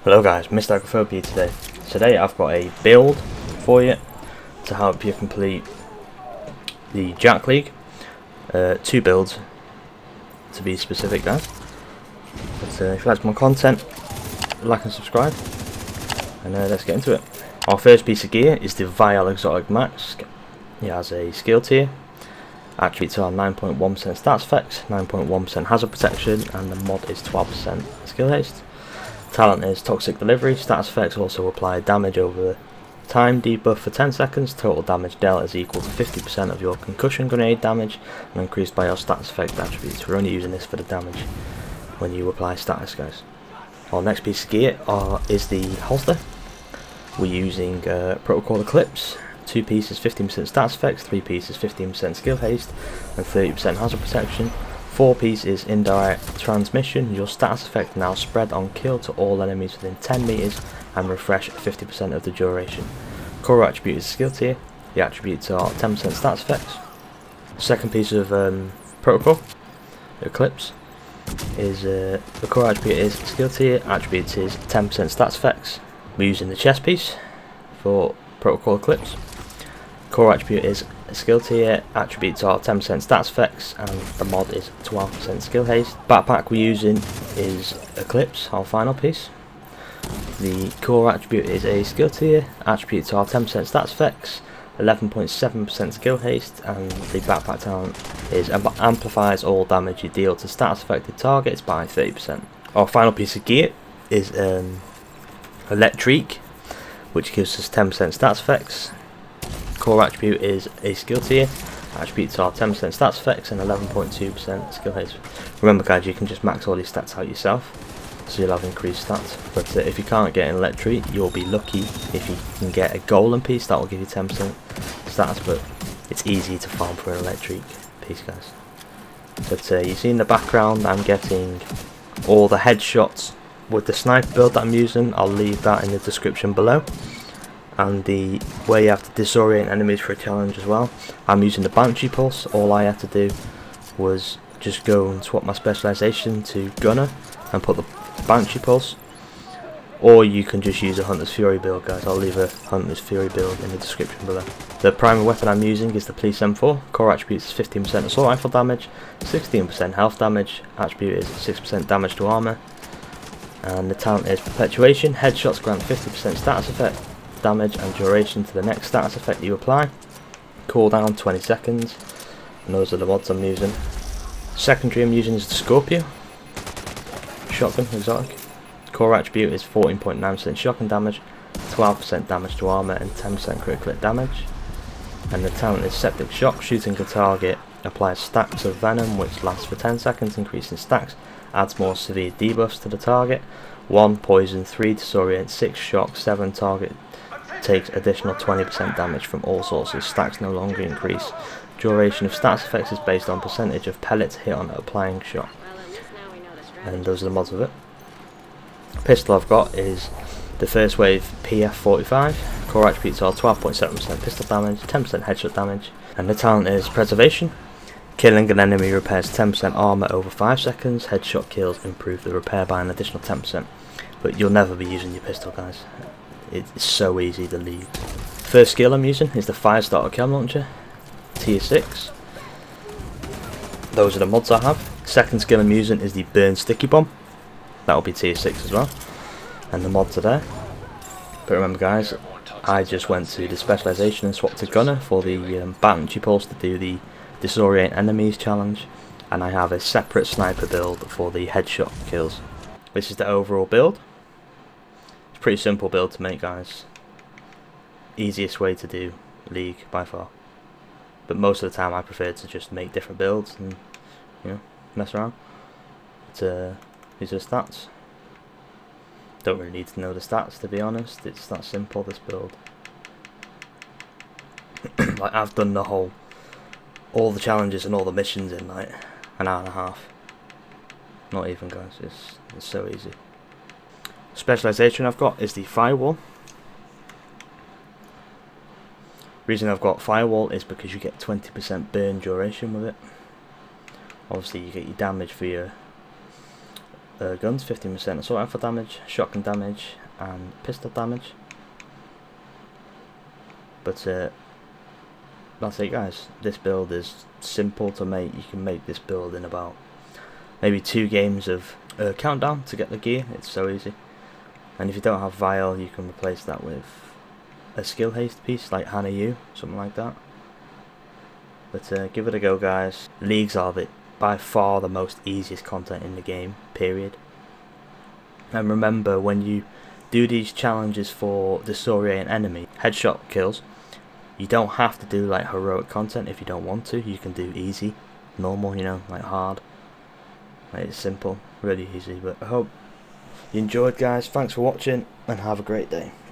Hello guys, Mr. Agoraphobia today. Today I've got a build for you to help you complete the Jack League. Two builds to be specific guys. But if you like my content, like and subscribe, and let's get into it. Our first piece of gear is the Vial Exotic Mask. It has a skill tier. Attributes are 9.1% stats effects, 9.1% hazard protection, and the mod is 12% skill haste. Talent is Toxic Delivery. Stats effects also apply damage over time, debuff for 10 seconds. Total damage dealt is equal to 50% of your concussion grenade damage and increased by your stats effect attributes. We're only using this for the damage when you apply status, guys. Our next piece of gear is the holster. We're using Protocol Eclipse. 2 pieces 15% stats effects, 3 pieces 15% skill haste and 30% hazard protection. 4 pieces indirect transmission. Your status effect now spread on kill to all enemies within 10 meters and refresh 50% of the duration. Core attribute is skill tier. The attributes are 10% stats effects. Second piece of protocol Eclipse is the core attribute is skill tier. Attributes is 10% stats effects. We're using the chest piece for protocol Eclipse. Core attribute is skill tier, attributes are 10% stats effects, and the mod is 12% skill haste. Backpack we're using is Eclipse, our final piece. The core attribute is a skill tier, attributes are 10% stats effects, 11.7% skill haste, and the backpack talent is amplifies all damage you deal to stats affected targets by 30%. Our final piece of gear is Electrique, which gives us 10% stats effects. Core attribute is a skill tier. Attributes are 10% stats effects and 11.2% skill haste. Remember guys, you can just max all these stats out yourself, so you'll have increased stats. But if you can't get an Electrique, you'll be lucky if you can get a golden piece. That will give you 10% stats, but it's easy to farm for an Electrique piece, guys. But you see in the background, I'm getting all the headshots with the sniper build that I'm using. I'll leave that in the description below. And the way you have to disorient enemies for a challenge as well. I'm using the Banshee Pulse. All I had to do was just go and swap my specialization to Gunner and put the Banshee Pulse. Or you can just use a Hunter's Fury build, guys. I'll leave a Hunter's Fury build in the description below. The primary weapon I'm using is the Police M4. Core attribute is 15% assault rifle damage, 16% health damage. Attribute is 6% damage to armor. And the talent is Perpetuation. Headshots grant 50% status effect damage and duration to the next status effect you apply. Cooldown 20 seconds, and those are the mods I'm using. Secondary I'm using is the Scorpio shotgun exotic. Core attribute is 14.9% shotgun damage, 12% damage to armor and 10% critical hit damage. And the talent is Septic Shock. Shooting a target applies stacks of venom which lasts for 10 seconds, increasing stacks, adds more severe debuffs to the target. 1 poison, 3 disorient, 6 shock, 7 target takes additional 20% damage from all sources. Stacks no longer increase. Duration of stats effects is based on percentage of pellets hit on applying shot. And those are the mods of it. Pistol I've got is the first wave PF45. Core attributes are 12.7% pistol damage, 10% headshot damage, and the talent is Preservation. Killing an enemy repairs 10% armor over 5 seconds. Headshot kills improve the repair by an additional 10%. But you'll never be using your pistol, guys. It's so easy to leave. First skill I'm using is the Firestarter Chem Launcher, tier 6. Those are the mods I have. Second skill I'm using is the Burn Sticky Bomb. That will be tier 6 as well. And the mods are there. But remember guys, I just went to the specialization and swapped to Gunner for the Banshee Pulse to do the Disorient Enemies challenge. And I have a separate sniper build for the headshot kills. This is the overall build. Pretty simple build to make, guys. Easiest way to do League by far. But most of the time I prefer to just make different builds and, you know, mess around. But these are the stats. Don't really need to know the stats, to be honest. It's that simple, this build. Like, I've done all the challenges and all the missions in like an hour and a half. Not even, guys. It's so easy. Specialization I've got is the Firewall. Reason I've got Firewall is because you get 20% burn duration with it. Obviously you get your damage for your guns, 15% assault rifle damage, shotgun damage, and pistol damage. But that's it, guys. This build is simple to make. You can make this build in about maybe 2 games of countdown to get the gear. It's so easy. And if you don't have Vial, you can replace that with a skill haste piece like Hana Yu, something like that. But give it a go, guys. Leagues are by far the most easiest content in the game, period. And remember, when you do these challenges for the story and enemy headshot kills, you don't have to do like heroic content if you don't want to. You can do easy, normal, you know, like hard. Like, it's simple, really easy. But I hope you enjoyed, guys. Thanks for watching and have a great day.